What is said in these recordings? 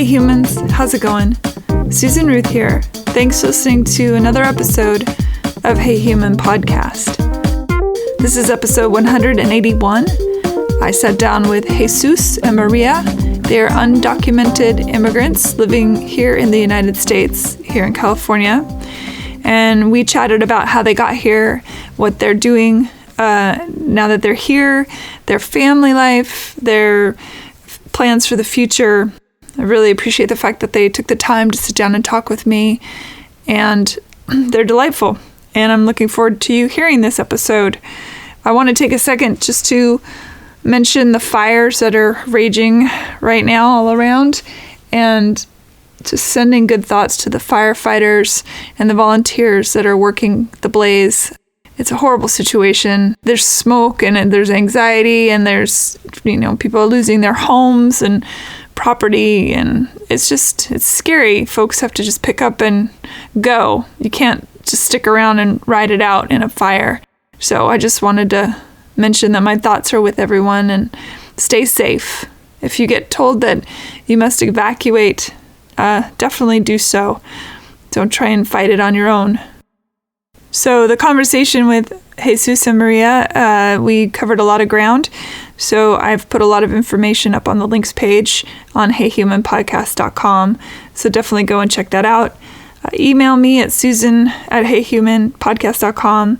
Hey humans, how's it going? Susan Ruth here. Thanks for listening to another episode of Hey Human Podcast. This is episode 181. I sat down with Jesus and Maria. They are undocumented immigrants living here in the United States, here in California. And we chatted about how they got here, what they're doing now that they're here, their family life, their plans for the future. I really appreciate the fact that they took the time to sit down and talk with me, and they're delightful. And I'm looking forward to you hearing this episode. I want to take a second just to mention the fires that are raging right now all around, and just sending good thoughts to the firefighters and the volunteers that are working the blaze. It's a horrible situation. There's smoke and there's anxiety and there's, people are losing their homes and property, and it's scary. Folks have to just pick up and go. You can't just stick around and ride it out in a fire. So I just wanted to mention that my thoughts are with everyone, and stay safe. If you get told that you must evacuate, definitely do so. Don't try and fight it on your own. So the conversation with Jesus and Maria, we covered a lot of ground. So I've put a lot of information up on the links page on heyhumanpodcast.com. So definitely go and check that out. Email me at susan@heyhumanpodcast.com.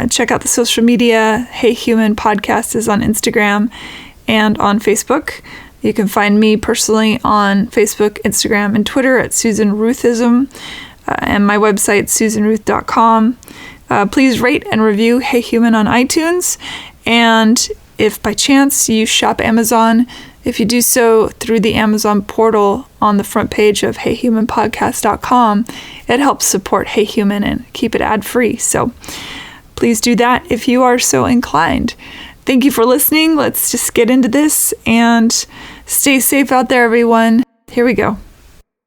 Check out the social media. Hey Human Podcast is on Instagram and on Facebook. You can find me personally on Facebook, Instagram, and Twitter at Susan Ruthism. And my website, susanruth.com. Please rate and review Hey Human on iTunes. And if by chance you shop Amazon, if you do so through the Amazon portal on the front page of heyhumanpodcast.com, it helps support Hey Human and keep it ad-free. So please do that if you are so inclined. Thank you for listening. Let's just get into this and stay safe out there, everyone. Here we go.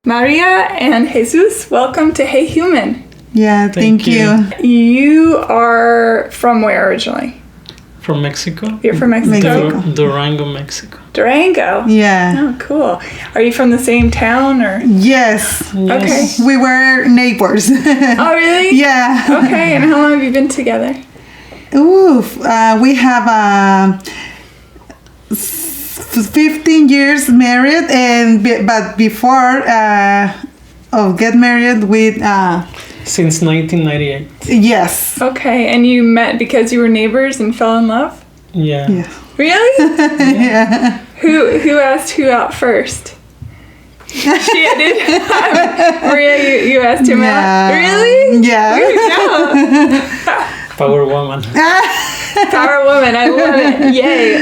Maria and Jesus, welcome to Hey Human. Yeah, thank you. You are from where originally? From Mexico. You're from Mexico? Durango, Mexico. Durango? Yeah. Oh, cool. Are you from the same town or? Yes. Okay. We were neighbors. Oh, really? Yeah. Okay, and how long have you been together? We have 15 years married, but before get married with Since 1998. Yes. Okay, and you met because you were neighbors and fell in love? Yeah. Really? Yeah. Who asked who out first? She did. Maria, you asked him out? Really? Yeah. Power woman. Power woman, I love it. Yay.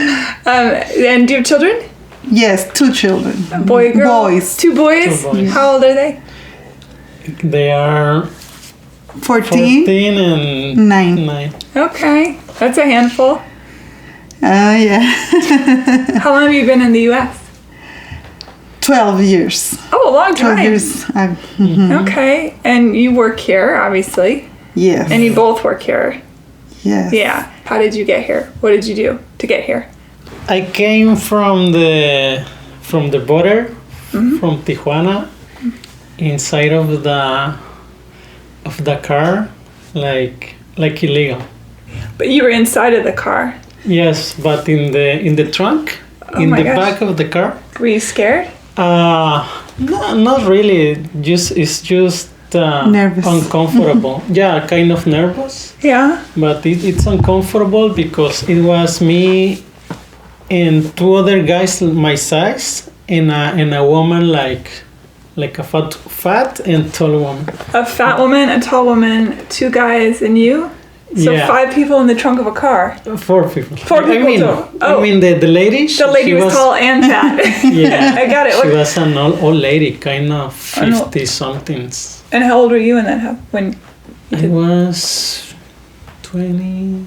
And do you have children? Yes, 2 children. A boy, girl? Boys. 2 boys? 2 boys. How old are they? They are 14 and 9. Okay, that's a handful. Yeah. How long have you been in the U.S.? 12 years. Oh, a long 12 time. years. Okay, and you work here, obviously. Yes. And you both work here. Yes. Yeah. How did you get here? What did you do to get here? I came from the border, from Tijuana, inside of the car, like illegal. But you were inside of the car. Yes, but in the trunk, in the back of the car. Were you scared? No, not really. It's just nervous. Uncomfortable. Yeah, kind of nervous. Yeah. But it's uncomfortable because it was me and 2 other guys my size and a woman like a fat and tall woman. A fat woman, a tall woman, 2 guys, and you? So yeah. 5 people in the trunk of a car. 4 people. 4 people total. I mean the lady. The lady was tall and fat. Yeah. I got it. She was an old lady, kind of 50-somethings. And how old were you when that happened? When I was 20,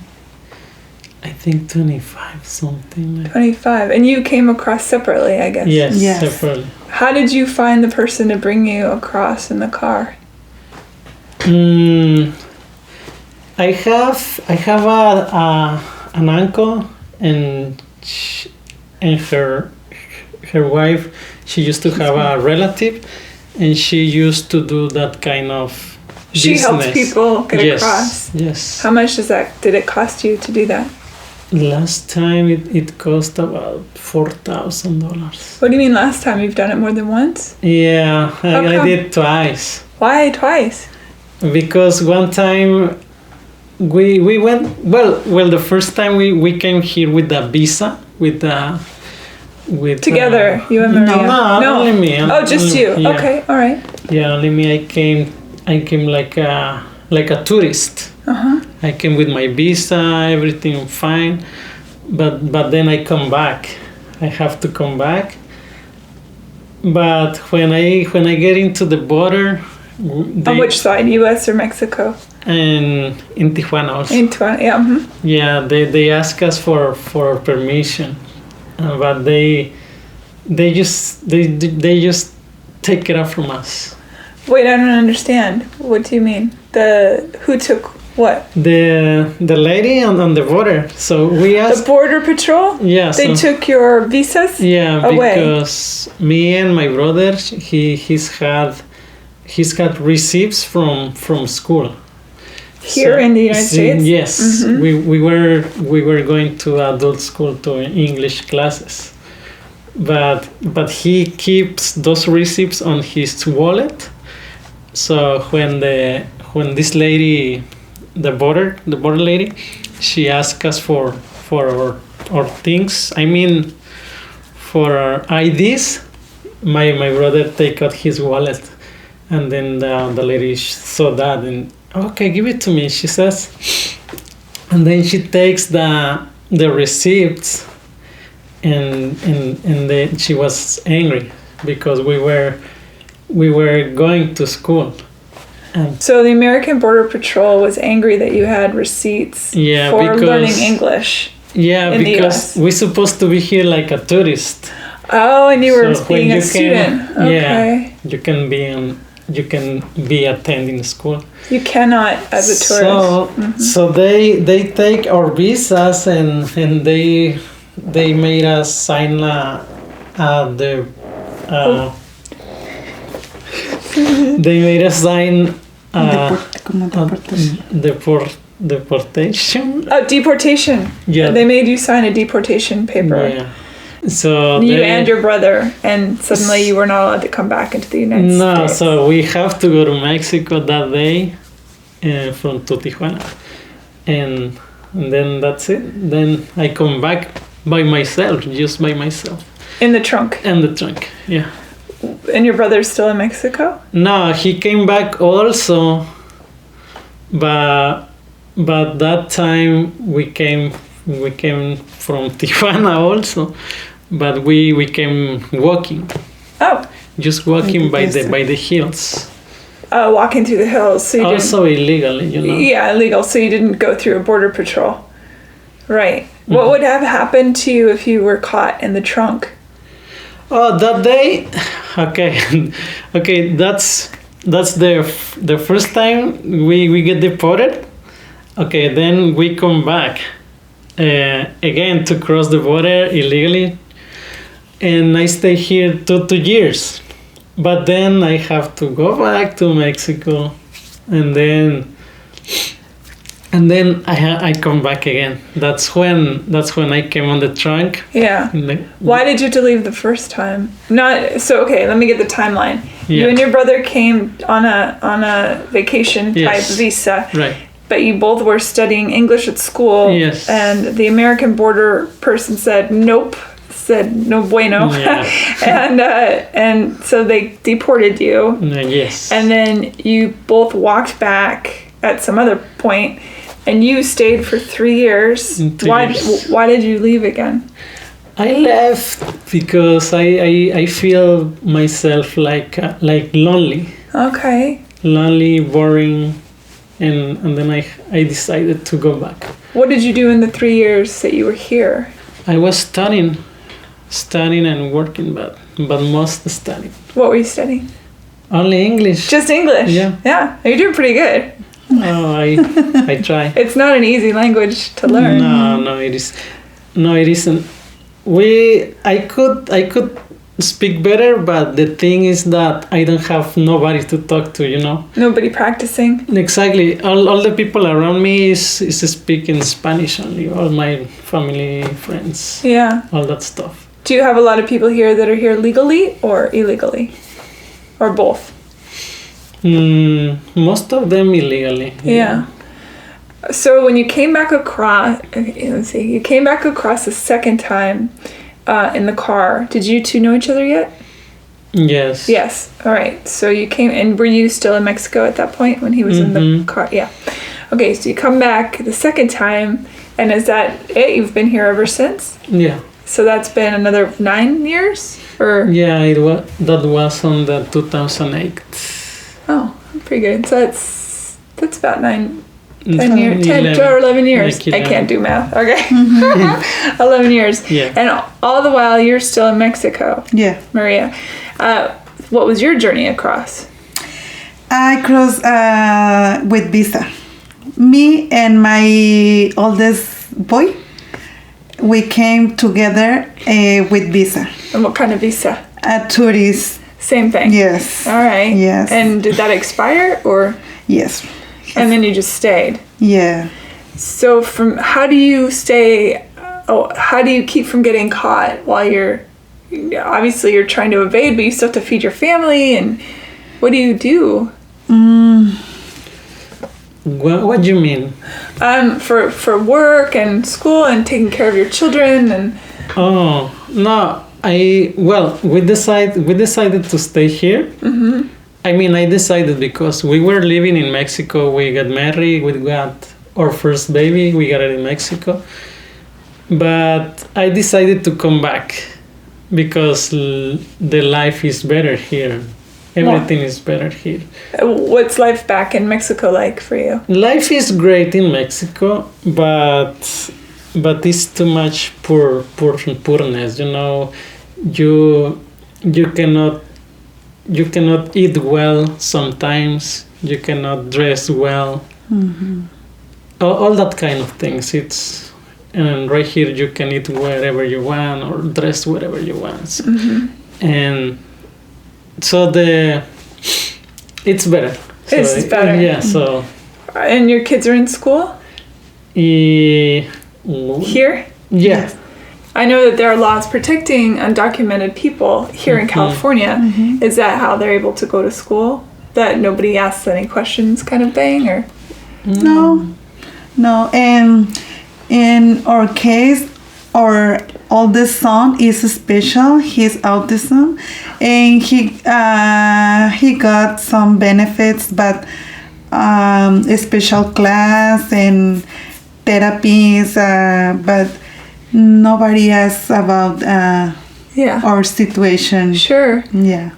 I think 25, something like 25. And you came across separately, I guess. Yes, yes. separately. How did you find the person to bring you across in the car? I have an uncle and her wife. She used to have a relative, and she used to do that kind of She helps business. people get Yes, across. yes. How much did it cost you to do that? Last time it cost about $4,000. What do you mean last time? You've done it more than once? Yeah, How I come? did twice. Why twice? Because one time we went, well the first time we came here with the visa, with Together, you and Maria? No, only me. Oh, just Only- you. yeah. Okay, all right. Yeah, only me. I came like a tourist. Uh-huh. I came with my visa, everything fine, but then I come back. I have to come back. But when I get into the border, On which side, U.S. or Mexico? and in Tijuana also. In Tijuana, yeah. Mhm. Yeah, they ask us for permission, but they just take it up from us. Wait, I don't understand. What do you mean? Who took what? The lady on the border. So we The asked. Border Patrol? Yeah. They so, took your visas? yeah, away. because me and my brother, he's had receipts from school. Here in the United States? Yes, Mhm. we were going to adult school to English classes, but he keeps those receipts on his wallet. So when this lady, the border lady, she asked us for our things. I mean, for our IDs, my brother take out his wallet, and then the lady saw that and okay, give it to me, she says, and then she takes the receipts, and then she was angry because we were going to school. And So the American Border Patrol was angry that you had receipts Yeah, for because- learning English. yeah, In the because US. we're supposed to be here like a tourist. Oh, and you were So when being a you student. came- yeah. Okay. You can be attending school. You cannot as a tourist. So they take our visas and they made us sign the they made us sign Como deportación. deportation. Oh, deportation. Yeah. They made you sign a deportation paper. Yeah. So You and your brother, and suddenly you were not allowed to come back into the United no, States. so we have to go to Mexico that day from Tijuana, and then that's it. Then I come back by myself, just by myself, In the trunk. and the trunk. Yeah. And your brother's still in Mexico? No, he came back also, but that time we came from Tijuana also, but we came walking, Oh, just walking by Yes. the hills. walking through the hills. So you Also illegally, you know. Yeah, illegal. So you didn't go through a border patrol. Right. Mm-hmm. What would have happened to you if you were caught in the trunk? Oh, that day, okay, that's the first time we get deported. Okay, then we come back again to cross the border illegally, and I stay here 2 years, but then I have to go back to Mexico, and then I come back again. That's when I came on the trunk. Yeah. Why did you have to leave the first time? Okay, let me get the timeline. You Yeah. and your brother came on a vacation type Yes. visa. Right. But you both were studying English at school. Yes. And the American border person said nope, said no bueno. Yeah. and so they deported you. Yes. And then you both walked back at some other point, and you stayed for 3 years. 3 years. Why did you leave again? I left because I feel myself like Okay. lonely, boring, and then I decided to go back. What did you do in the 3 years that you were here? I was studying and working, but most studying. What were you studying? Only English. Just English. Yeah. Yeah. You're doing pretty good. Oh, I try. It's not an easy language to learn. No, it is. No, it isn't. I could speak better, but the thing is that I don't have nobody to talk to, Nobody practicing? Exactly. All the people around me is speaking Spanish only. All my family, friends. Yeah. All that stuff. Do you have a lot of people here that are here legally or illegally? Or both? Most of them illegally. Yeah. So when you came back across, you came back across the second time in the car, did you two know each other yet? Yes. Yes. All right. So you came, and were you still in Mexico at that point when he was in the car? Yeah. Okay. So you come back the second time, and is that it? You've been here ever since? Yeah. So that's been another 9 years, or? Yeah, that was on the 2008. Oh, pretty good. So that's about 10 years, 10 or 11 years. Like 11. I can't do math. Okay. 11 years. Yeah. And all the while you're still in Mexico. Yeah. Maria, what was your journey across? I crossed with visa. Me and my oldest boy, we came together with visa. And what kind of visa? A tourist. Same thing. Yes. All right. Yes. And did that expire, or? Yes. And then you just stayed. Yeah. So how do you keep from getting caught while obviously you're trying to evade, but you still have to feed your family, and what do you do? What do you mean? For work and school and taking care of your children and. Oh no! We decided to stay here. Mm-hmm. I mean, I decided because we were living in Mexico. We got married. We got our first baby. We got it in Mexico. But I decided to come back because the life is better here. Everything is better here. What's life back in Mexico like for you? Life is great in Mexico, but it's too much poorness. You cannot eat well sometimes. You cannot dress well. Mm-hmm. All that kind of things. And right here you can eat wherever you want or dress wherever you want. Mm-hmm. And so it's better. It's better. Yeah. So. And your kids are in school? Here? Yeah. I know that there are laws protecting undocumented people here in California. Mm-hmm. Is that how they're able to go to school? That nobody asks any questions kind of thing, or? No. And in our case, our oldest son is special. He's autism, and he got some benefits, but a special class and therapies, but nobody asks about our situation. Sure. Yeah.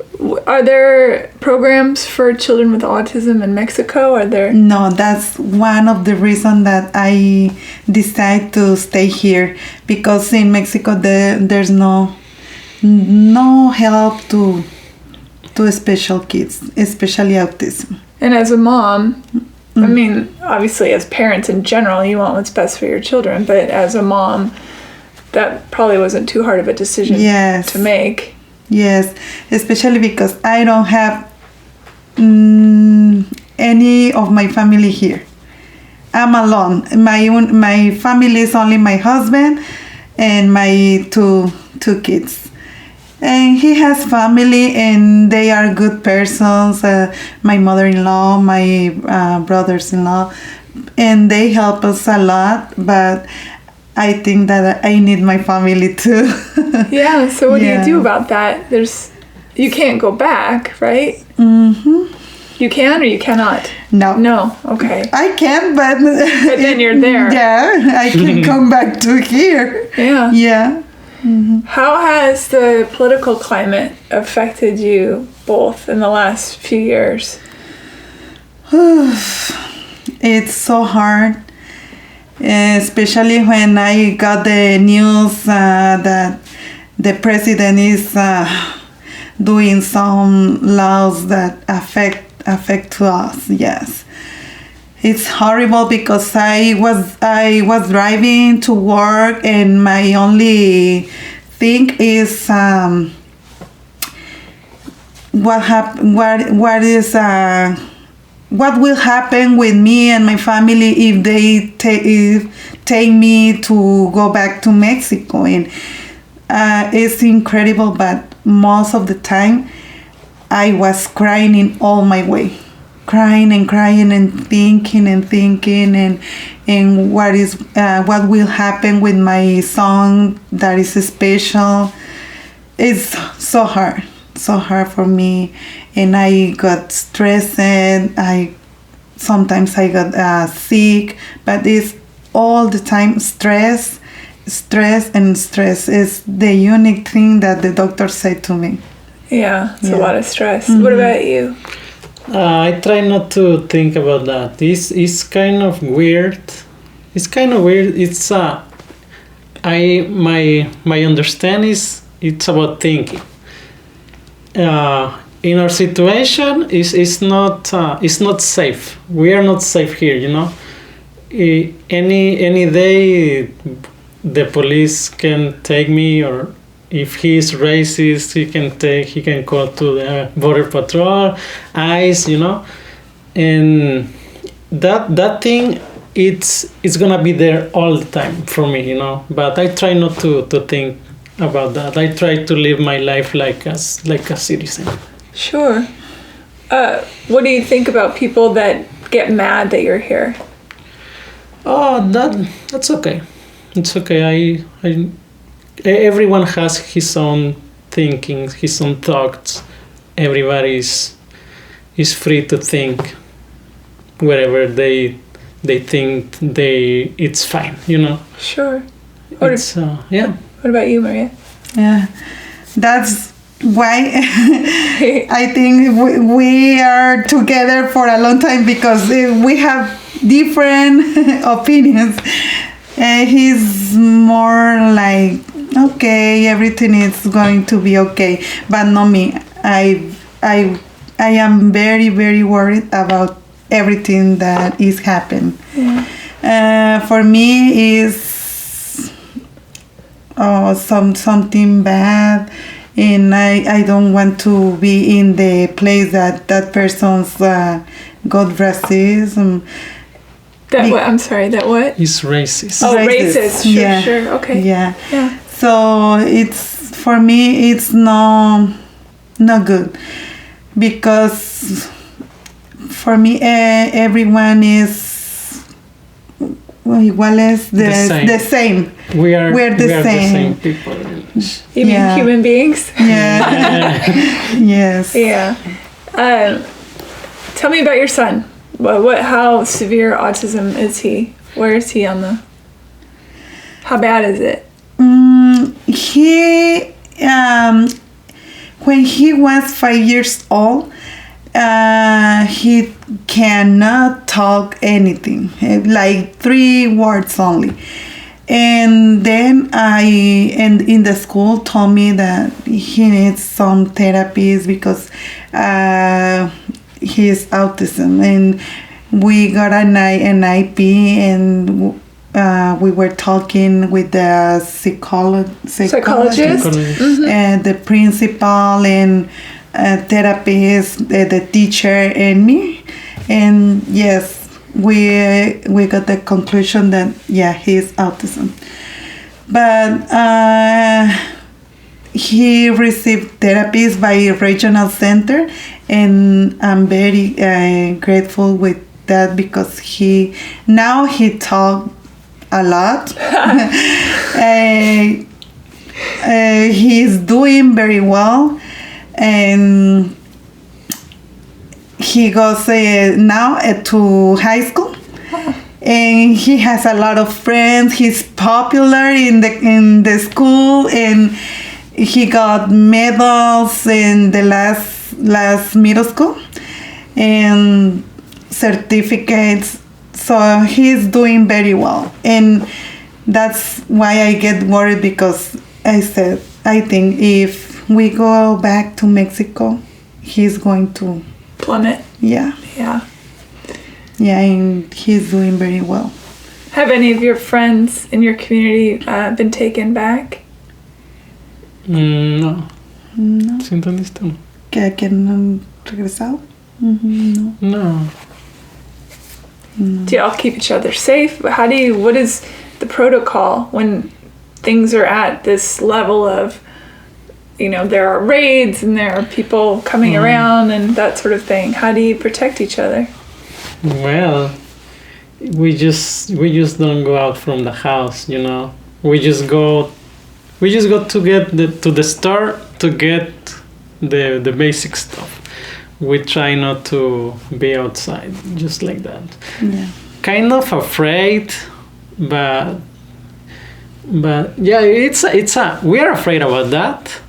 Are there programs for children with autism in Mexico? Are there? No, that's one of the reasons that I decide to stay here, because in Mexico there's no help to special kids, especially autism. And as a mom, I mean, obviously as parents in general, you want what's best for your children, but as a mom, that probably wasn't too hard of a decision to make. Yes, especially because I don't have any of my family here. I'm alone. My family is only my husband and my two kids. And he has family, and they are good persons. My mother-in-law, my brothers-in-law, and they help us a lot. But I think that I need my family too. Yeah. So what do you do about that? You can't go back, right? Mm-hmm. You can or you cannot? No. Okay. I can, but then you're there. Yeah, I can come back to here. Yeah. Yeah. Mm-hmm. How has the political climate affected you both in the last few years? It's so hard, especially when I got the news that the president is doing some laws that affect to us. Yes. It's horrible because I was driving to work, and my only thing is what will happen with me and my family if they take me to go back to Mexico. And it's incredible, but most of the time I was crying in all my way, crying and thinking and what will happen with my song that is special. It's so hard for me, and I got stressed. Sometimes I got sick, but it's all the time stress is the unique thing that the doctor said to me. Yeah, it's a lot of stress. Mm-hmm. What about you? I try not to think about that. It's kind of weird. It's my understanding is it's about thinking. In our situation, it's not safe. We are not safe here, you know. Any day, the police can take me, or if he is racist, he can call to the border patrol, ICE, you know, and that thing it's gonna be there all the time for me, you know. But I try not to think about that. I try to live my life like a citizen. Sure. What do you think about people that get mad that you're here? Oh, that's okay. It's okay. Everyone has his own thinking, his own thoughts. Everybody is free to think wherever they think it's fine, you know. Sure. Yeah. What about you, Maria? Yeah, that's why I think we are together for a long time, because we have different opinions. He's more like, okay, everything is going to be okay, but not me. I am very, very worried about everything that is happening. Yeah. For me, is something bad, and I don't want to be in the place that person's got racism. I'm sorry, that what? He's racist. Oh, racist. Sure, okay. Yeah. So it's, for me, it's not good, because for me, everyone is the same. We're the same people. You mean human beings? Yeah. Yes. Yeah. Tell me about your son. How severe autism is he? Where is he on the? How bad is it? He when he was 5 years old, he cannot talk anything, like 3 words only. And then in the school told me that he needs some therapies because he is autism, and we got an IP, and we were talking with the psychologist, mm-hmm. and the principal, and therapist, the teacher, and me, and yes, we got the conclusion that he's autism. But he received therapies by regional center, and I'm very grateful with that, because he talks a lot. He's doing very well, and he goes now to high school, and he has a lot of friends. He's popular in the school, and he got medals in the last middle school and certificates. So he's doing very well, and that's why I get worried, because I think if we go back to Mexico, he's going to plummet. Yeah, and he's doing very well. Have any of your friends in your community been taken back? No. ¿Sí entendiste? que aquí han regresado. No. Do y'all keep each other safe? What is the protocol when things are at this level of, there are raids and there are people coming around and that sort of thing? How do you protect each other? Well, we just don't go out from the house, We just go to get to the store to get the basic stuff. We try not to be outside, just like that. Yeah. Kind of afraid, but yeah, we are afraid about that,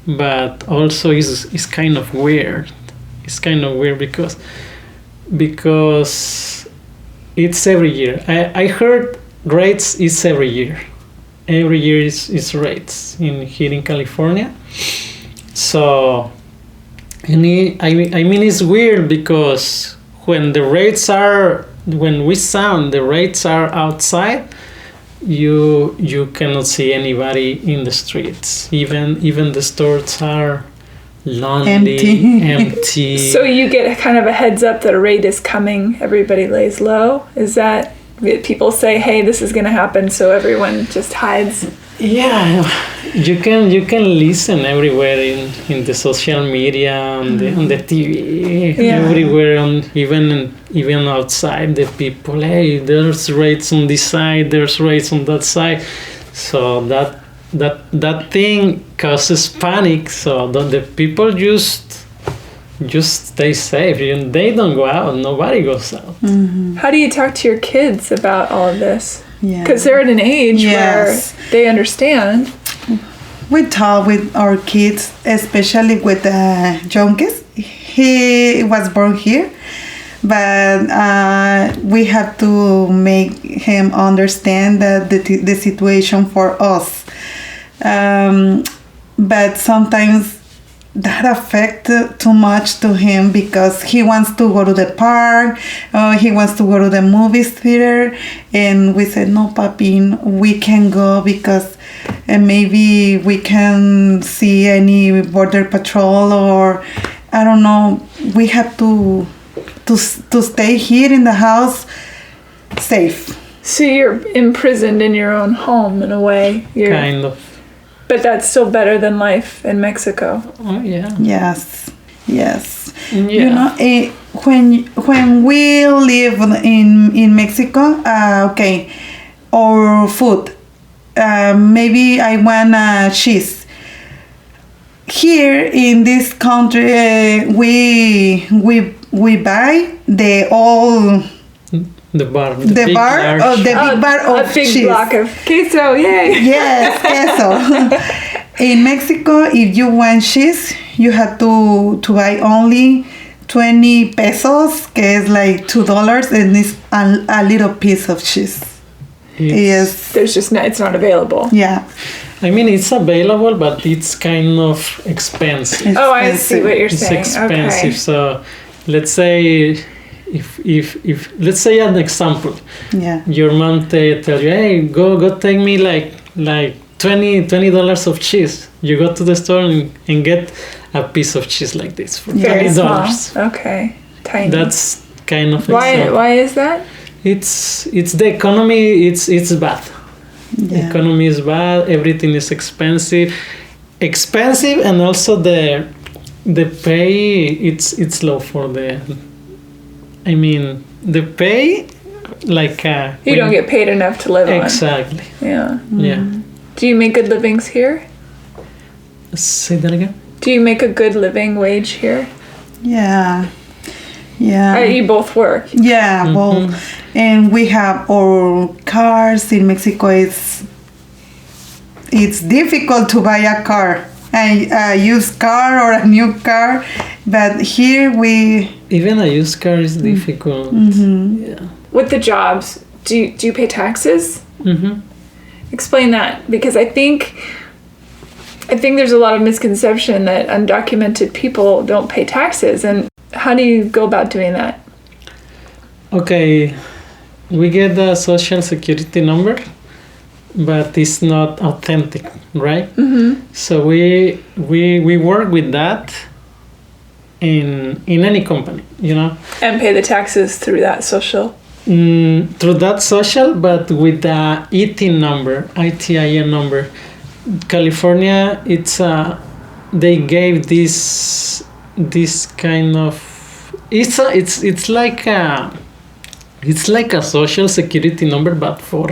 but also it's kind of weird. It's kind of weird because it's every year. I heard raids is every year. Every year is raids here in California. So, it's weird because when we sound the raids are outside, you cannot see anybody in the streets. Even the stores are lonely, empty. So you get kind of a heads up that a raid is coming. Everybody lays low. Is that people say, "Hey, this is going to happen," so everyone just hides? Yeah, you can listen everywhere in the social media, on the TV, everywhere, even outside. The people, hey, there's raids on this side, there's raids on that side. So that thing causes panic. So the people just stay safe. They don't go out. Nobody goes out. Mm-hmm. How do you talk to your kids about all of this? Because Yeah. they're at an age where Yes. they understand. We talk with our kids, especially with the youngest. He was born here, but we have to make him understand that the situation for us. But sometimes that affects too much to him because he wants to go to the park, he wants to go to the movie theater, and we said, no, papi, we can go because maybe we can see any border patrol, or I don't know, we have to stay here in the house safe. So you're imprisoned in your own home in a way. Kind of. But that's still better than life in Mexico. Oh yeah. Yes. Yeah. When we live in Mexico, okay, or food, maybe I want cheese. Here in this country, we buy the big bar big bar of a big cheese. block of queso, yay! Yes, queso. In Mexico, if you want cheese, you have to buy only 20 pesos, que is like $2, and it's a little piece of cheese. Yes. It's not available. Yeah. It's available, but it's kind of expensive. Oh, I see what you're It's saying. expensive. Okay. So, let's say if let's say an example. Yeah. Your mom tell you, hey, go take me like $20 of cheese. You go to the store and get a piece of cheese like this for Very $20. small. Okay. Tiny. That's kind of why example. why is that? It's the economy. It's bad. The Yeah. economy is bad. Everything is expensive, and also the pay. It's low for the. The pay, like You don't get paid enough to live exactly. on. Yeah. Yeah. Do you make good livings here? Say that again. Do you make a good living wage here? Yeah. You both work. Yeah, well, and we have our cars in Mexico. It's difficult to buy a car, a used car or a new car, but here even a used car is difficult. Yeah. With the jobs, do you pay taxes? Explain that, because I think there's a lot of misconception that undocumented people don't pay taxes, and how do you go about doing that? Okay, we get the social security number, but it's not authentic, right? So we work with that, in any company, you know. And pay the taxes through that social. Through that social, but with the ETIN number, ITIN number. California, they gave this kind of it's like a social security number, but for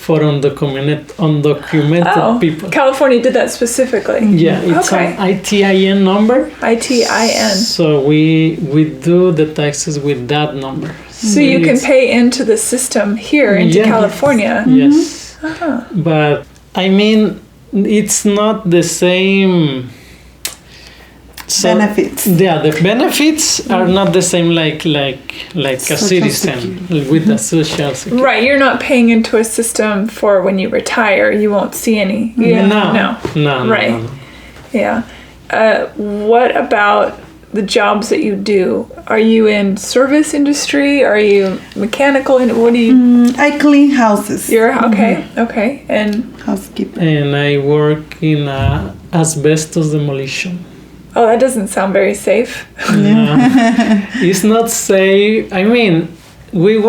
undocumented people. California did that specifically. Yeah, it's an ITIN number. ITIN. So we do the taxes with that number. So you can pay into the system here into California. Yes. But I mean, it's not the same. Benefits. Yeah, the benefits are not the same like a citizen with the social security. Right, you're not paying into a system for when you retire. You won't see any. No. Right. No. Yeah. What about the jobs that you do? Are you in service industry? Are you mechanical? What do you? I clean houses. You're okay. Okay, and housekeeper. And I work in asbestos demolition. Oh, that doesn't sound very safe. It's not safe. I mean, we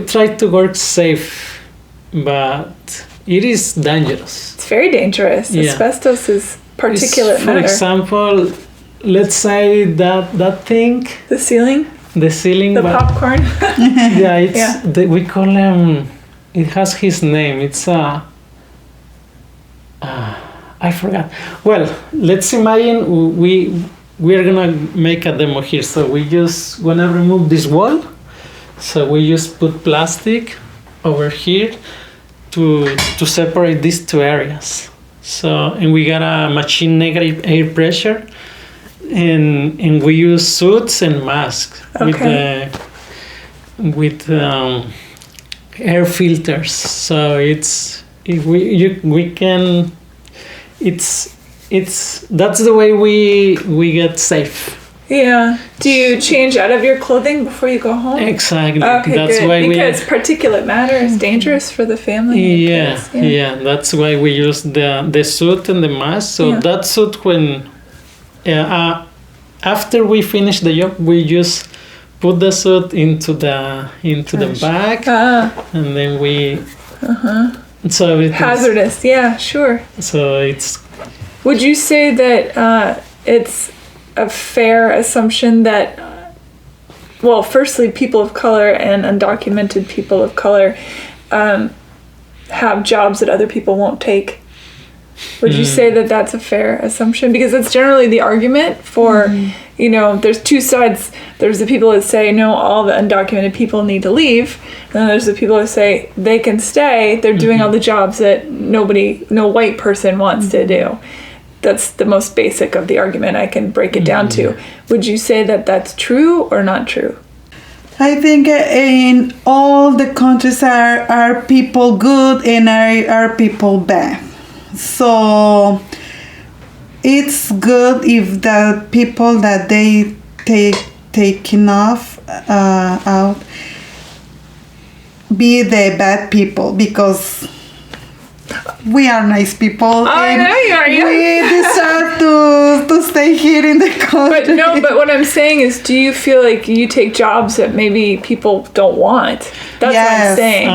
try to work safe, but it is dangerous. It's very dangerous. Yeah. Asbestos is particulate matter. For example, let's say that thing. The ceiling? The ceiling. The popcorn? Yeah, we call him, it has his name. It's I forgot. Well, let's imagine we're gonna make a demo here. So we just wanna remove this wall. So we just put plastic over here to separate these two areas. So, and we got a machine negative air pressure, and we use suits and masks with air filters. So that's the way we get safe. Yeah. Do you change out of your clothing before you go home? Exactly. Okay, that's good. why because particulate matter is dangerous for the family. Yeah. That's why we use the suit and the mask. So that suit, when after we finish the job, we just put the suit into the bag, and then we. So hazardous. Yeah, sure. So it's. Would you say that it's a fair assumption that, well, firstly, people of color and undocumented people of color have jobs that other people won't take? Would you say that that's a fair assumption? Because that's generally the argument for, there's two sides. There's the people that say, no, all the undocumented people need to leave. And then there's the people that say they can stay. They're doing all the jobs that no white person wants to do. That's the most basic of the argument I can break it down to. Would you say that that's true or not true? I think in all the countries are people good and are people bad. So it's good if the people that they take enough out be the bad people, because we are nice people. Oh, I know you are. We deserve to stay here in the country. But what I'm saying is, do you feel like you take jobs that maybe people don't want? That's what I'm saying.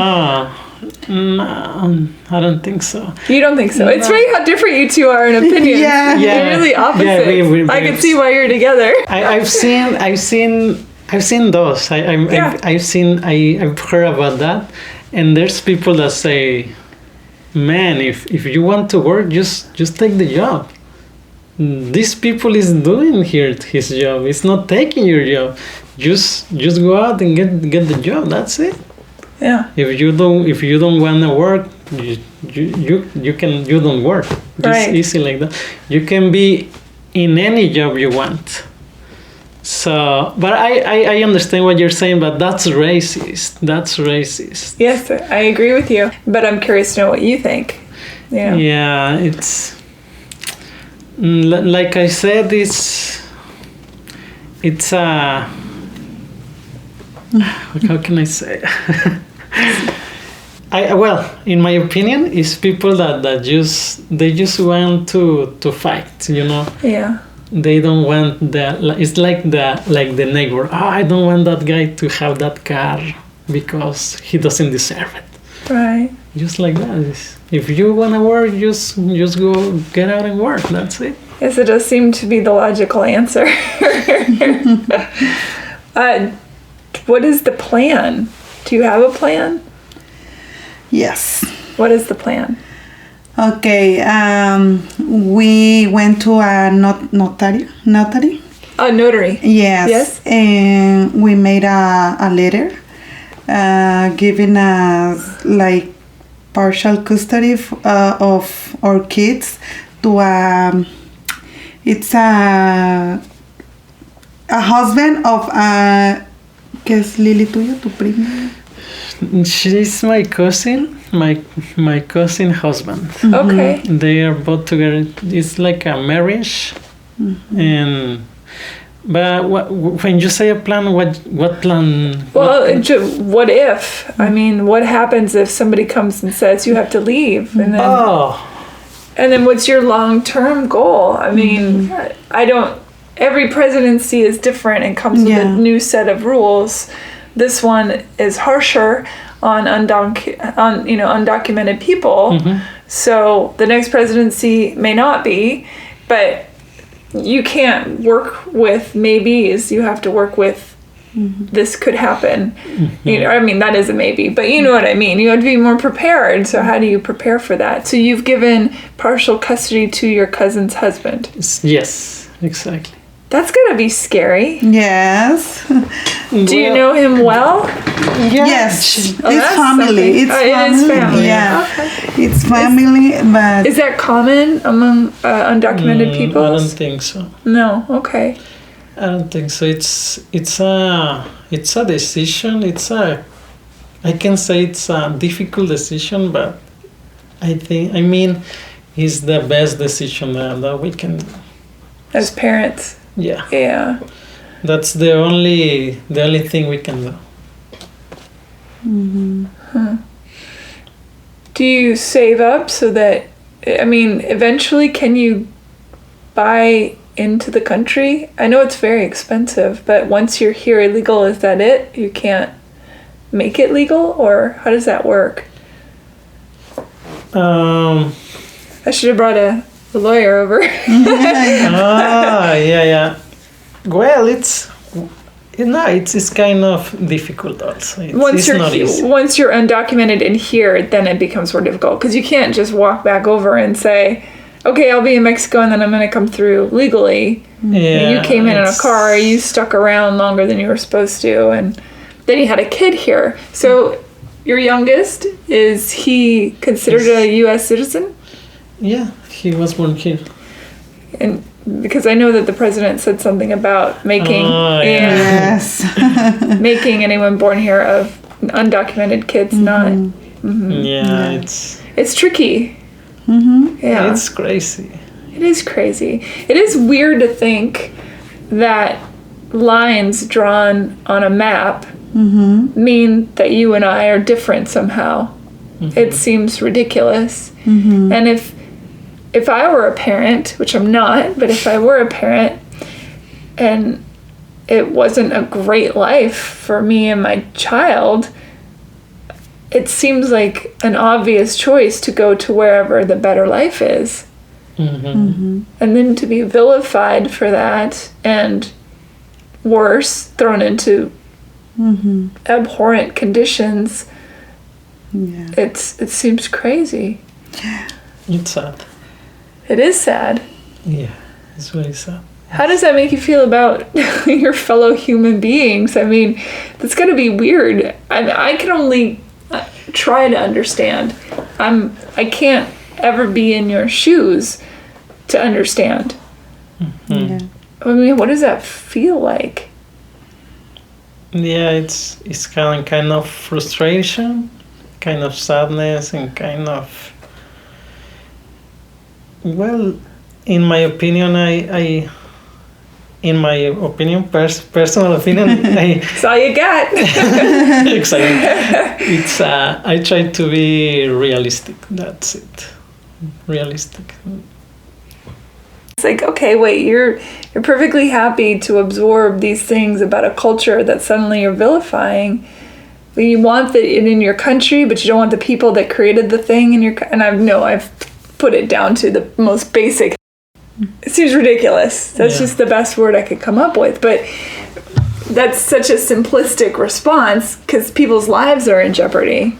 No, I don't think so. You don't think so? It's funny how different you two are in opinion. They're really opposite. I can see why you're together. I've seen those. I've heard about that, and there's people that say, man, if you want to work, just take the job. This people is doing here his job. It's not taking your job. Just go out and get the job. That's it. Yeah. If you don't want to work, you don't work. Just easy like that. You can be in any job you want. So, but I understand what you're saying, but that's racist. Yes, I agree with you. But I'm curious to know what you think. Yeah. Yeah, it's like I said, it's how can I say? In my opinion, it's people that just want to fight, Yeah. they don't want it's like the neighbor. I don't want that guy to have that car because he doesn't deserve it. Right. Just like that. If you want to work, just go get out and work. That's it. Yes, it does seem to be the logical answer. What is the plan? Do you have a plan? Yes. What is the plan? Okay. We went to a notary. A notary. Yes. Yes. And we made a letter giving us like partial custody of our kids to it's a husband of ¿qué es Lili tuyo, tu prima? She's my cousin, my cousin husband. Okay. They are both together. It's like a marriage, but when you say a plan, what plan? Well, what if? I mean, what happens if somebody comes and says you have to leave, and then and then what's your long-term goal? I mean, every presidency is different and comes with a new set of rules. This one is harsher on undocumented people. So the next presidency may not be, but you can't work with maybes. You have to work with this could happen. You know, I mean, that is a maybe, but you know what I mean. You have to be more prepared. So how do you prepare for that? So you've given partial custody to your cousin's husband. Yes, exactly. That's gonna be scary. Yes. Do you know him well? Yes. It's that's family. It's something. family. It is family. Yeah. Okay. It's family, but Is that common among undocumented people? I don't think so. No. Okay. I don't think so. It's a decision. I can say it's a difficult decision, but I mean, it's the best decision that we can do. As parents. Yeah. Yeah. That's the only thing we can do. Do you save up so that, I mean, eventually can you buy into the country? I know it's very expensive, but once you're here illegal, is that it? You can't make it legal, or how does that work? I should have brought a lawyer over. Yeah. Well, it's kind of difficult also. Once it's not easy. Once you're undocumented in here, then it becomes more difficult because you can't just walk back over and say, okay, I'll be in Mexico and then I'm going to come through legally. Yeah, you came in a car, you stuck around longer than you were supposed to, and then you had a kid here. So your youngest, is he considered a U.S. citizen? Yeah, he was born here. And because I know that the president said something about making yes. making anyone born here of undocumented kids not. Yeah, It's tricky. Yeah, it's crazy. It is crazy. It is weird to think that lines drawn on a map mean that you and I are different somehow. It seems ridiculous. And if I were a parent, which I'm not, but if I were a parent and it wasn't a great life for me and my child, it seems like an obvious choice to go to wherever the better life is. And then to be vilified for that and worse, thrown into abhorrent conditions, it seems crazy. It's sad. It is sad. Yeah, it's very sad. How does that make you feel about your fellow human beings? I mean, that's got to be weird. I can only try to understand. I can't ever be in your shoes to understand. I mean, what does that feel like? Yeah, it's kind of frustration, kind of sadness, and kind of. Well, in my opinion, personal opinion, That's all you got. exactly. I try to be realistic. That's it. Realistic. It's like, okay, wait, you're perfectly happy to absorb these things about a culture that suddenly you're vilifying. You want it in your country, but you don't want the people that created the thing in your. And I've put it down to the most basic. It seems ridiculous. That's just the best word I could come up with. But that's such a simplistic response because people's lives are in jeopardy.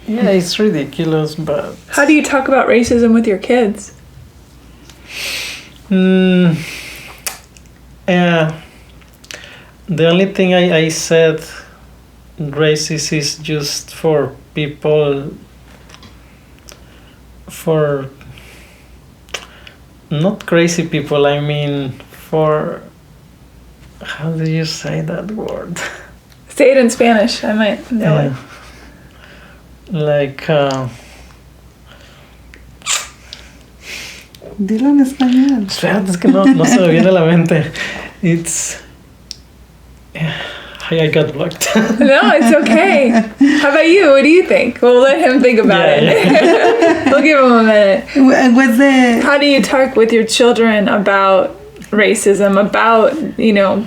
Yeah, it's ridiculous, but... How do you talk about racism with your kids? Yeah. The only thing I said racist is just for people... For... Not crazy people, I mean for... How do you say that word? Say it in Spanish. I might know it. Like... Dilo en español. Espérate, es que no se me viene a la mente. It's... I got blocked. No, it's okay. How about you? What do you think? We'll let him think about it. We'll give him a minute. What's the... How do you talk with your children about racism, about,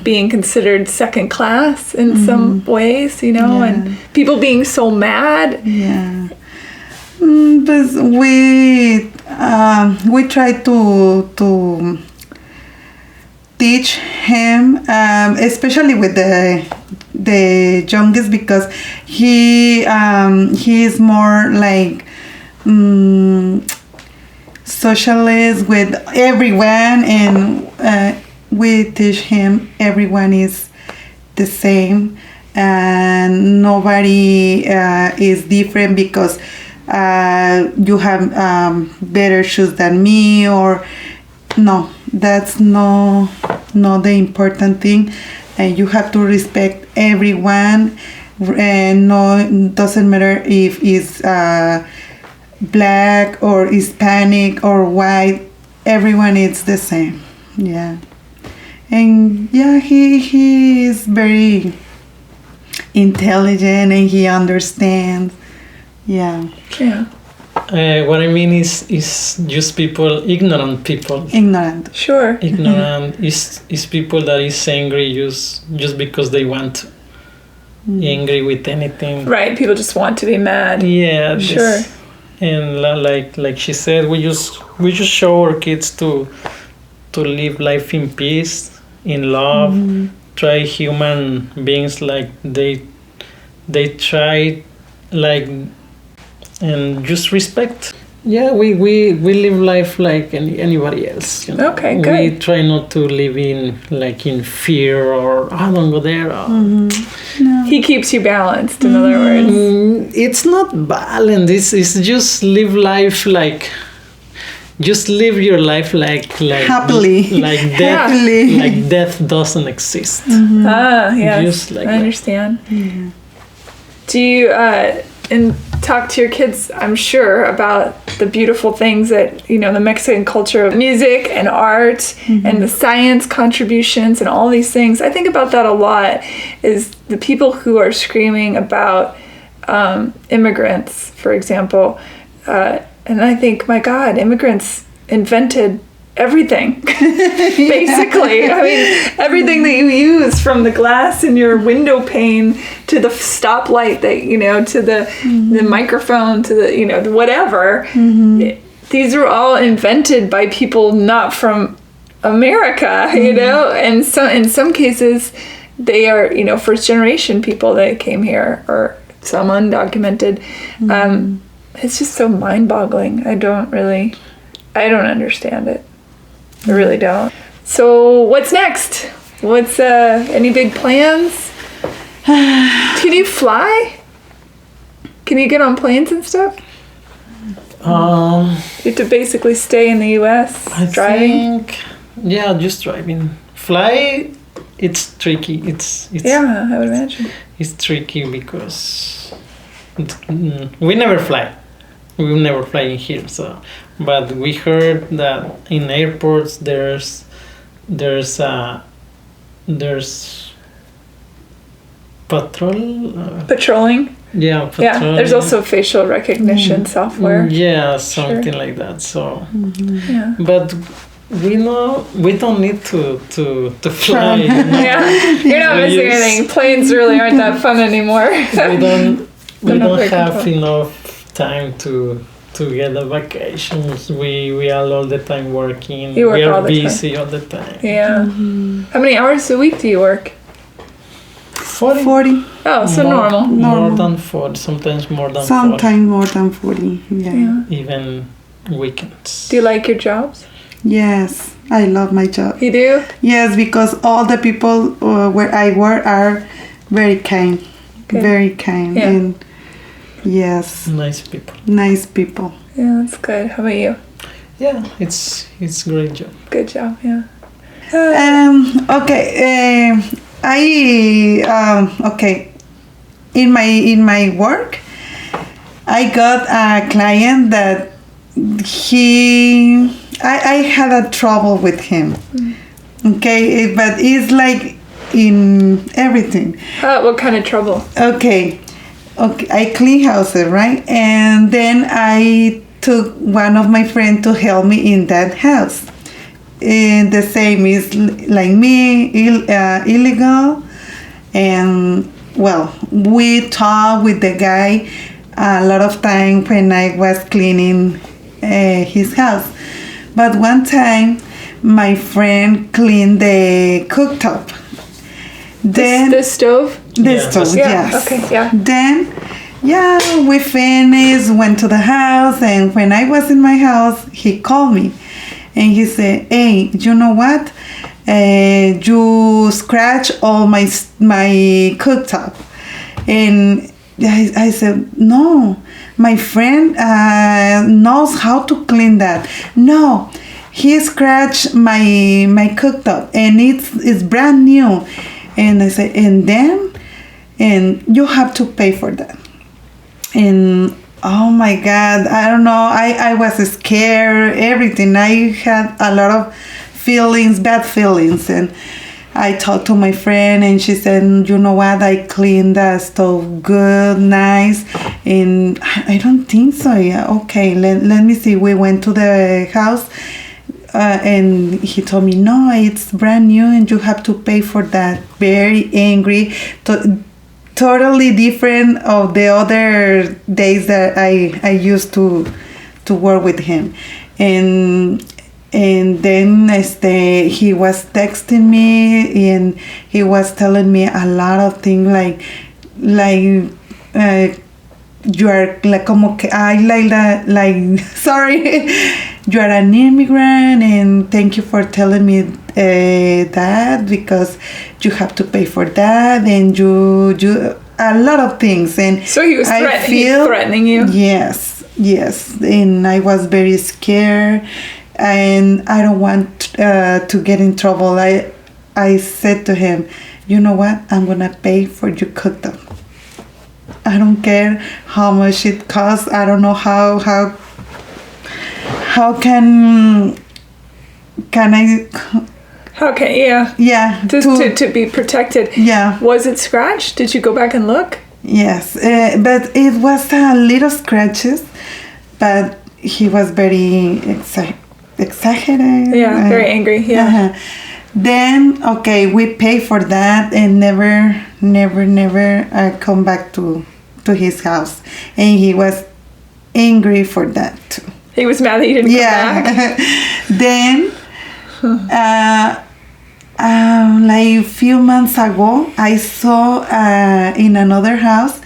being considered second class in some ways, and people being so mad? Yeah. But we try to teach him, especially with the youngest, because he is more like socialist with everyone, and we teach him everyone is the same and nobody is different because you have better shoes than me, or no, that's not the important thing. And you have to respect everyone, and no, doesn't matter if it's black or Hispanic or white, everyone is the same. Yeah. And yeah, he is very intelligent and he understands. Yeah. Yeah. What I mean is just people, ignorant people. Ignorant. Sure. Ignorant is people that is angry just because they want to. Angry with anything. Right. People just want to be mad. Yeah. Sure. And like she said, we just show our kids to live life in peace, in love, try human beings like they try, like, and just respect. Yeah, we live life like anybody else. Okay, good. We try not to live in fear or don't go there. No. He keeps you balanced, in other words. It's not balanced. It's just live life like. Just live your life like happily, like death, happily. Like death doesn't exist. Yeah, Just like I understand. Do you and talk to your kids, I'm sure, about the beautiful things that, the Mexican culture of music and art and the science contributions and all these things. I think about that a lot, is the people who are screaming about immigrants, for example. And I think, my God, immigrants invented everything, basically. I mean, everything that you use, from the glass in your window pane to the stoplight that, to the microphone, to the, whatever. These are all invented by people not from America, and so in some cases they are, first generation people that came here, or some undocumented. It's just so mind-boggling. I don't understand it. I really don't. So what's next? What's any big plans? Can you fly? Can you get on planes and stuff? You have to basically stay in the U.S. driving? Yeah, just driving. Fly, it's tricky. It's yeah, I would imagine. It's tricky because we never fly. We will never fly in here. So, but we heard that in airports there's Patrolling. Yeah, Yeah, there's patrolling. also facial recognition software. Yeah, something like that. So, Yeah. but we don't need to fly. You know? Yeah, you're not We missing use- anything. Planes really aren't that fun anymore. We don't They're not very have controlled. enough time to get a vacations. We are all the time working. You work we are all the time. busy all the time. Yeah. How many hours a week do you work? 40. 40. Oh, so normal. More Normal. than 40, sometimes more than 40. Sometimes more than 40. Yeah. Yeah. Even weekends. Do you like your jobs? Yes, I love my job. You do? Yes, because all the people where I work are very kind. Good. Very kind. Yeah. And yes, Nice people. nice people. Yeah, that's good. How about you? Yeah, it's great job. Good job, yeah. Okay. Okay. In my work, I got a client that I had a trouble with him. Okay, but it's like in everything. What kind of trouble? Okay, I clean houses, right? And then I took one of my friends to help me in that house. And the same is like me, illegal. And well, we talked with the guy a lot of time when I was cleaning his house. But one time, my friend cleaned the cooktop. Then The stove? the Yeah, stove, Yeah, yes. okay, yeah. Then, yeah, we finished, went to the house, and when I was in my house, he called me, and he said, "Hey, you know what? You scratch all my cooktop," and I said, "No, my friend knows how to clean that. No." He scratched my cooktop, and it's brand new. And I said, and you have to pay for that. And oh my God, I don't know. I was scared, everything. I had a lot of feelings, bad feelings. And I talked to my friend, and she said, you know what? I cleaned the stove good, nice. And I don't think so. Yeah, okay, let me see. We went to the house. And he told me, no, it's brand new and you have to pay for that. Very angry, totally different of the other days that I used to work with him. And then he was texting me, and he was telling me a lot of things like you are like como que I like that, like sorry, you are an immigrant, and thank you for telling me that, because you have to pay for that, and you a lot of things. And So he was threatening you? Yes, and I was very scared, and I don't want to get in trouble. I said to him, you know what, I'm gonna pay for your cooktop. I don't care how much it costs. I don't know how can I, How can, yeah. yeah, To be protected. yeah, Was it scratched? Did you go back and look? yes, but it was a little scratches, but he was very exaggerated. Yeah, very angry, yeah. Uh-huh. Then, okay, we pay for that, and never come back to his house, and he was angry for that too. He was mad that you didn't come back? Then, like a few months ago, I saw in another house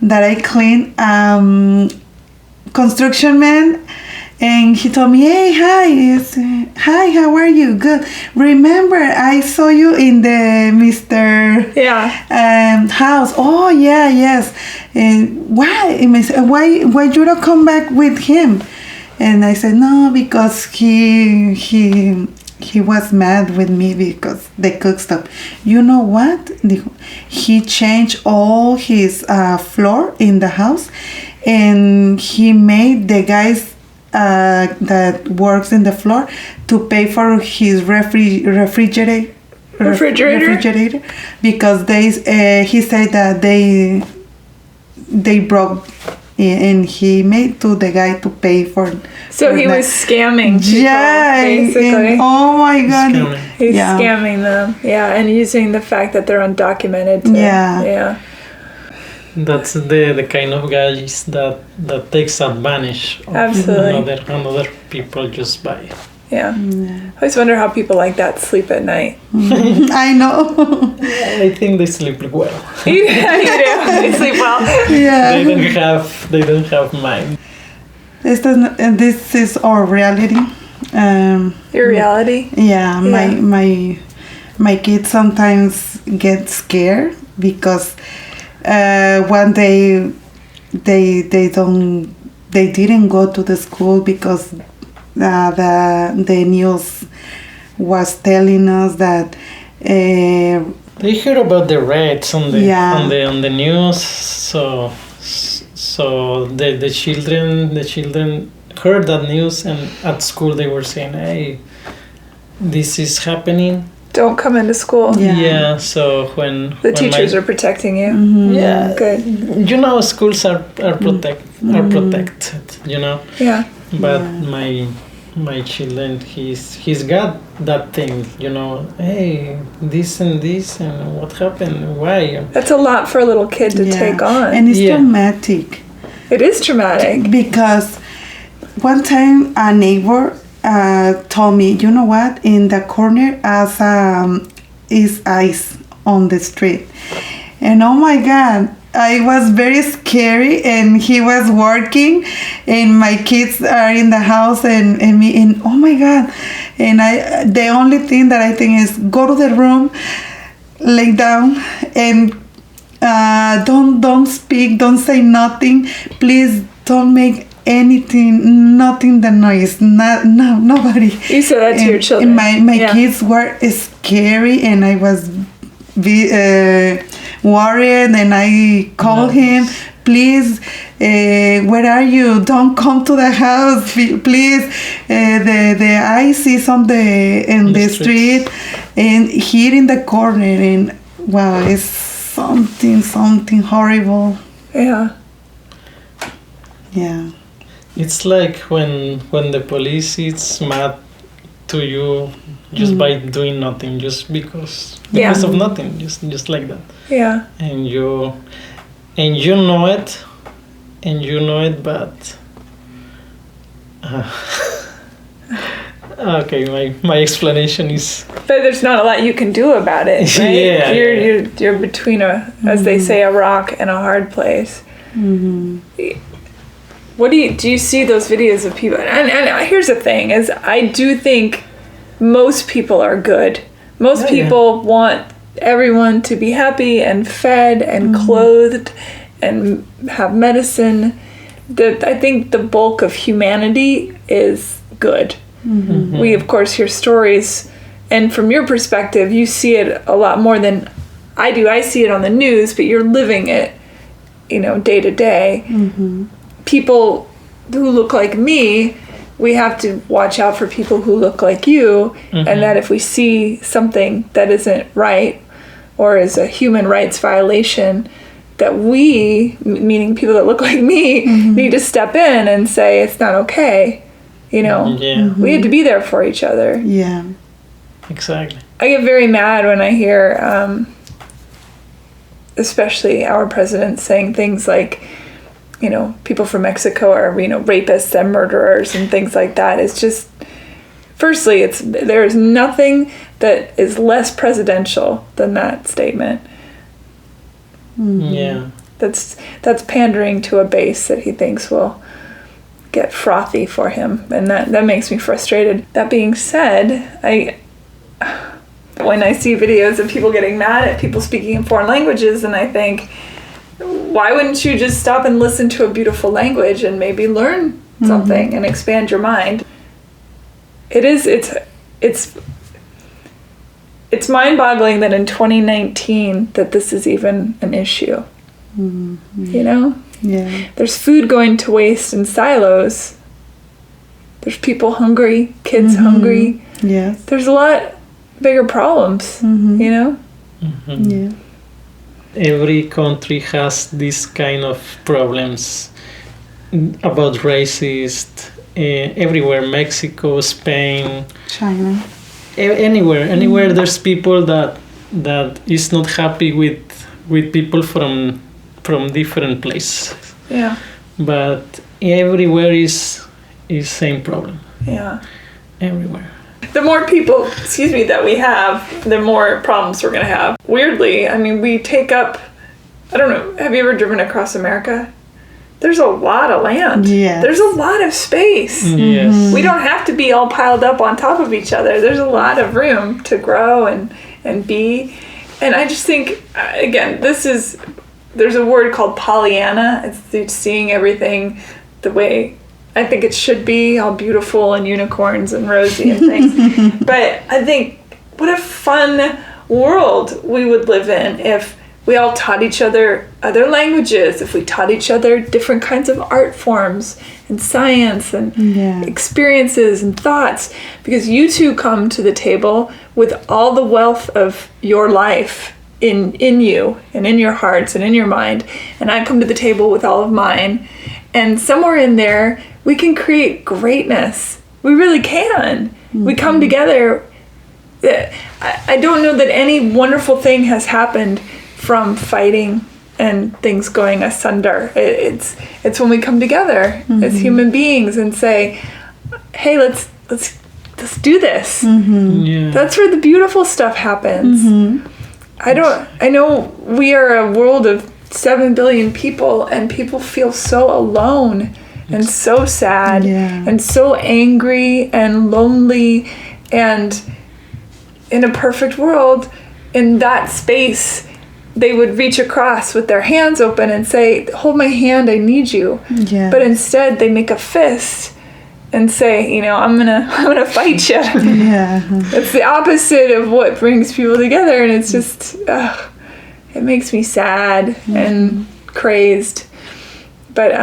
that I cleaned, construction man, and he told me, hey, hi, how are you? Good. Remember, I saw you in the Mr. House. Oh, yeah, yes. And why you don't come back with him? And I said, no, because he was mad with me because they cook stuff. You know what? He changed all his floor in the house, and he made the guys that works in the floor to pay for his refrigerator because he said that they broke, and he made to the guy to pay for. So he was scamming people, basically. And, oh my God. He's scamming them, and using the fact that they're undocumented. That's the kind of guys that takes advantage of another people just by. Yeah. I always wonder how people like that sleep at night. I know. I think they sleep well. Yeah, you do. They sleep well. Yeah. They don't have mind. This is our reality. Your reality? Yeah. My kids sometimes get scared because one day they didn't go to the school because the news was telling us that they heard about the raids on the news, so the children heard that news, and at school they were saying, "Hey, this is happening. Don't come into school." Yeah. So when the teachers are protecting you. Yeah. Good. You know, schools are protected. You know. Yeah. But my children, he's got that thing, you know. Hey, this and what happened? Why? That's a lot for a little kid to take on. And it's traumatic. It is traumatic. Because one time a neighbor told me, you know what? In the corner is ice on the street. And oh my God, I was very scary, and he was working, and my kids are in the house, and me, and oh my God. And the only thing that I think is go to the room, lay down, and don't speak, don't say nothing. Please don't make nothing the noise. Nobody. You said that to your children. My kids were scary, and I was worried, and I called him, please, where are you? Don't come to the house, please. The ice is on the street, and here in the corner, and wow, it's something horrible. Yeah. It's like when the police is mad to you just by doing nothing, just because of nothing, just like that. Yeah. And you know it, but okay, my explanation is. But there's not a lot you can do about it, right? You're between as they say, a rock and a hard place. Mm-hmm. What do you see those videos of people? And here's the thing: is I do think most people are good. Most people want everyone to be happy and fed and clothed and have medicine. I think the bulk of humanity is good. Mm-hmm. We, of course, hear stories, and from your perspective, you see it a lot more than I do. I see it on the news, but you're living it, day to day. Mm-hmm. People who look like me, we have to watch out for people who look like you, and that if we see something that isn't right or is a human rights violation, that we, meaning people that look like me, need to step in and say it's not okay. We have to be there for each other. Yeah, exactly. I get very mad when I hear, especially our president, saying things like, people from Mexico are, rapists and murderers and things like that. It's just, firstly, there is nothing that is less presidential than that statement. Mm-hmm. Yeah. That's pandering to a base that he thinks will get frothy for him, and that makes me frustrated. That being said, when I see videos of people getting mad at people speaking in foreign languages, and I think, why wouldn't you just stop and listen to a beautiful language and maybe learn something and expand your mind? It's mind-boggling that in 2019 that this is even an issue. Mm-hmm. Yeah. There's food going to waste in silos. There's people hungry, kids hungry. Yes. There's a lot bigger problems, Mm-hmm. Yeah. every country has this kind of problems about racist. Everywhere, Mexico, Spain, China. Anywhere there's people that is not happy with people from different places. Yeah. But everywhere is same problem. Yeah. Everywhere. The more people, that we have, the more problems we're going to have. Weirdly, I mean, we take up, I don't know, have you ever driven across America? There's a lot of land. Yes. There's a lot of space. Yes. We don't have to be all piled up on top of each other. There's a lot of room to grow and be. And I just think, again, there's a word called Pollyanna. It's seeing everything the way I think it should be, all beautiful and unicorns and rosy and things. But I think what a fun world we would live in if we all taught each other other languages, if we taught each other different kinds of art forms and science and experiences and thoughts. Because you two come to the table with all the wealth of your life in you and in your hearts and in your mind. And I come to the table with all of mine. And somewhere in there, we can create greatness. We really can. Mm-hmm. We come together. I don't know that any wonderful thing has happened from fighting and things going asunder. It's when we come together as human beings and say, "Hey, let's do this." Mm-hmm. Yeah. That's where the beautiful stuff happens. Mm-hmm. I know we are a world of 7 billion people, and people feel so alone and so sad and so angry and lonely. And in a perfect world, in that space, they would reach across with their hands open and say, "Hold my hand, I need you." Yeah. But instead, they make a fist and say, "I'm gonna fight you." Yeah. It's the opposite of what brings people together, and it's just, it makes me sad and crazed. But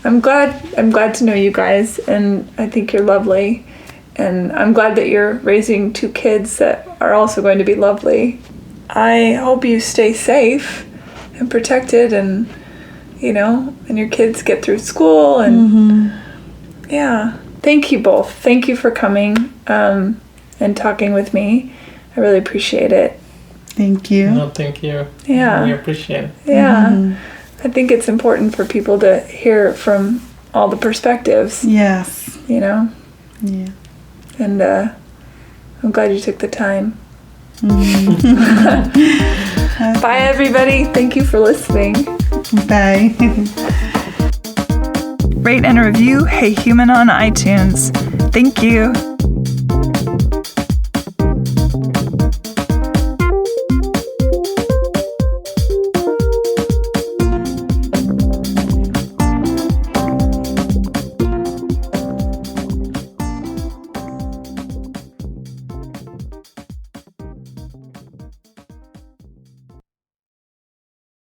I'm glad to know you guys, and I think you're lovely, and I'm glad that you're raising 2 kids that are also going to be lovely. I hope you stay safe and protected, and and your kids get through school, and thank you both. Thank you for coming and talking with me. I really appreciate it. Thank you. No, thank you. Yeah. We appreciate it. Yeah. Mm-hmm. I think it's important for people to hear from all the perspectives. Yes. Yeah. And I'm glad you took the time. Bye, everybody. Thank you for listening. Bye. Rate and review Hey Human on iTunes. Thank you.